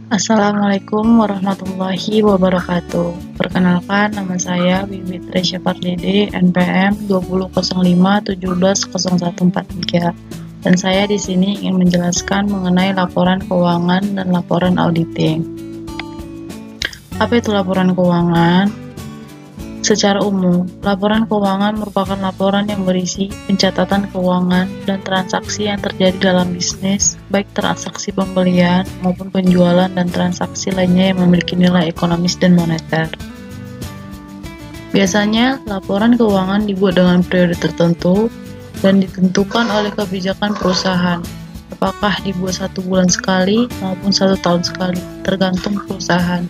Assalamualaikum warahmatullahi wabarakatuh. Perkenalkan, nama saya Wiwi Tresya Pardede, NPM 2005170143. Dan saya di sini ingin menjelaskan mengenai laporan keuangan dan laporan auditing. Apa itu laporan keuangan? Secara umum, laporan keuangan merupakan laporan yang berisi pencatatan keuangan dan transaksi yang terjadi dalam bisnis, baik transaksi pembelian maupun penjualan dan transaksi lainnya yang memiliki nilai ekonomis dan moneter. Biasanya, laporan keuangan dibuat dengan periode tertentu dan ditentukan oleh kebijakan perusahaan. Apakah dibuat 1 bulan sekali maupun 1 tahun sekali, tergantung perusahaan.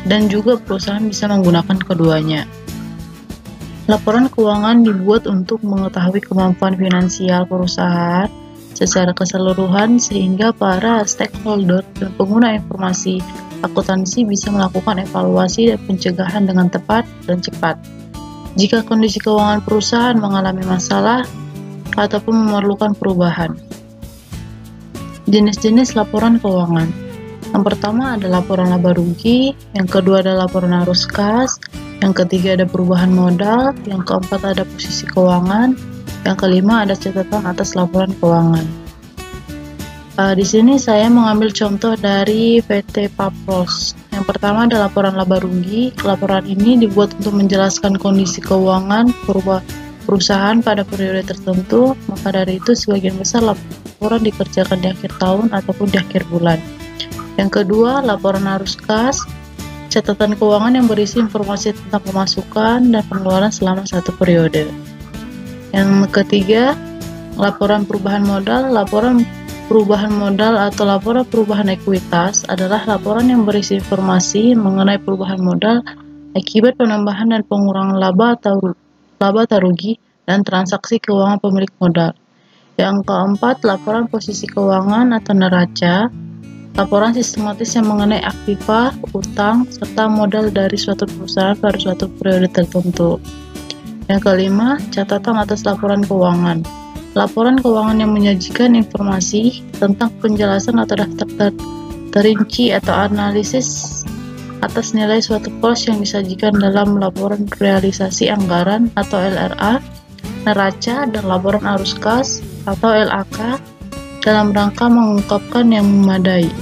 Dan juga perusahaan bisa menggunakan keduanya. Laporan keuangan dibuat untuk mengetahui kemampuan finansial perusahaan secara keseluruhan sehingga para stakeholder dan pengguna informasi akuntansi bisa melakukan evaluasi dan pencegahan dengan tepat dan cepat. Jika kondisi keuangan perusahaan mengalami masalah ataupun memerlukan perubahan. Jenis-jenis laporan keuangan. Yang pertama ada laporan laba rugi, yang kedua ada laporan arus kas, yang ketiga ada perubahan modal, yang keempat ada posisi keuangan, yang kelima ada catatan atas laporan keuangan. Di sini saya mengambil contoh dari PT Papros. Yang pertama ada laporan laba rugi. Laporan ini dibuat untuk menjelaskan kondisi keuangan perusahaan pada periode tertentu, maka dari itu sebagian besar laporan dikerjakan di akhir tahun ataupun di akhir bulan. Yang kedua, laporan arus kas, catatan keuangan yang berisi informasi tentang pemasukan dan pengeluaran selama satu periode. Yang ketiga, laporan perubahan modal. Laporan perubahan modal atau laporan perubahan ekuitas adalah laporan yang berisi informasi mengenai perubahan modal akibat penambahan dan pengurangan laba atau rugi dan transaksi keuangan pemilik modal. Yang keempat, laporan posisi keuangan atau neraca. Laporan sistematis yang mengenai aktiva, utang, serta modal dari suatu perusahaan pada suatu periode tertentu. Yang kelima, catatan atas laporan keuangan. Laporan keuangan yang menyajikan informasi tentang penjelasan atau daftar terinci atau analisis atas nilai suatu pos yang disajikan dalam laporan realisasi anggaran atau LRA, neraca, dan laporan arus kas atau LAK dalam rangka mengungkapkan yang memadai.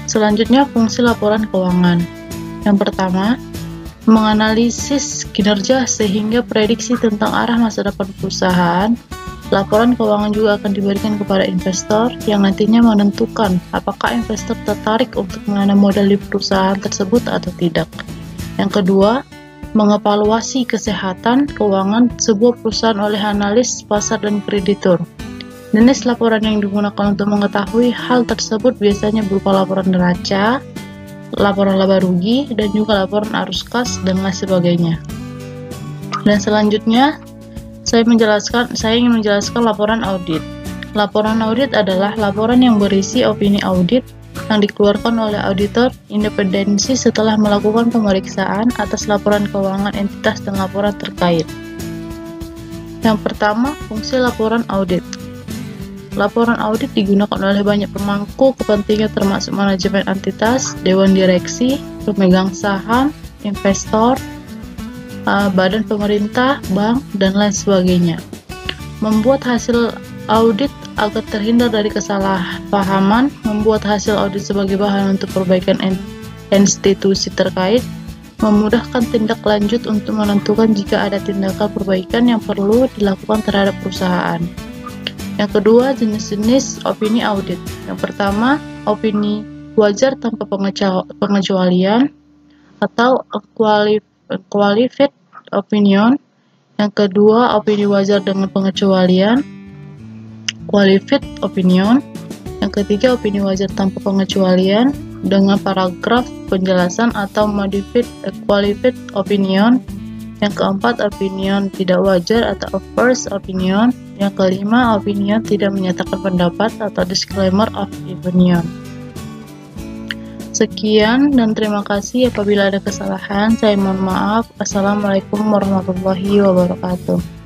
Selanjutnya, fungsi laporan keuangan. Yang pertama, menganalisis kinerja sehingga prediksi tentang arah masa depan perusahaan. Laporan keuangan juga akan diberikan kepada investor yang nantinya menentukan apakah investor tertarik untuk menanam modal di perusahaan tersebut atau tidak. Yang kedua, mengevaluasi kesehatan keuangan sebuah perusahaan oleh analis pasar dan kreditur. Jenis laporan yang digunakan untuk mengetahui hal tersebut biasanya berupa laporan neraca, laporan laba rugi, dan juga laporan arus kas dan lain sebagainya. Dan selanjutnya, saya ingin menjelaskan laporan audit. Laporan audit adalah laporan yang berisi opini audit yang dikeluarkan oleh auditor independensi setelah melakukan pemeriksaan atas laporan keuangan entitas dan laporan terkait. Yang pertama, fungsi laporan audit. Laporan audit digunakan oleh banyak pemangku kepentingan termasuk manajemen entitas, dewan direksi, pemegang saham, investor, badan pemerintah, bank, dan lain sebagainya. Membuat hasil audit agar terhindar dari kesalahpahaman, membuat hasil audit sebagai bahan untuk perbaikan institusi terkait, memudahkan tindak lanjut untuk menentukan jika ada tindakan perbaikan yang perlu dilakukan terhadap perusahaan. Yang kedua, jenis-jenis opini audit. Yang pertama, opini wajar tanpa pengecualian atau qualified opinion. Yang kedua, opini wajar dengan pengecualian, qualified opinion. Yang ketiga, opini wajar tanpa pengecualian dengan paragraf penjelasan atau modified qualified opinion. Yang keempat, opinion tidak wajar atau adverse opinion. Yang kelima, opinion tidak menyatakan pendapat atau disclaimer of opinion. Sekian dan terima kasih. Apabila ada kesalahan, saya mohon maaf. Assalamualaikum warahmatullahi wabarakatuh.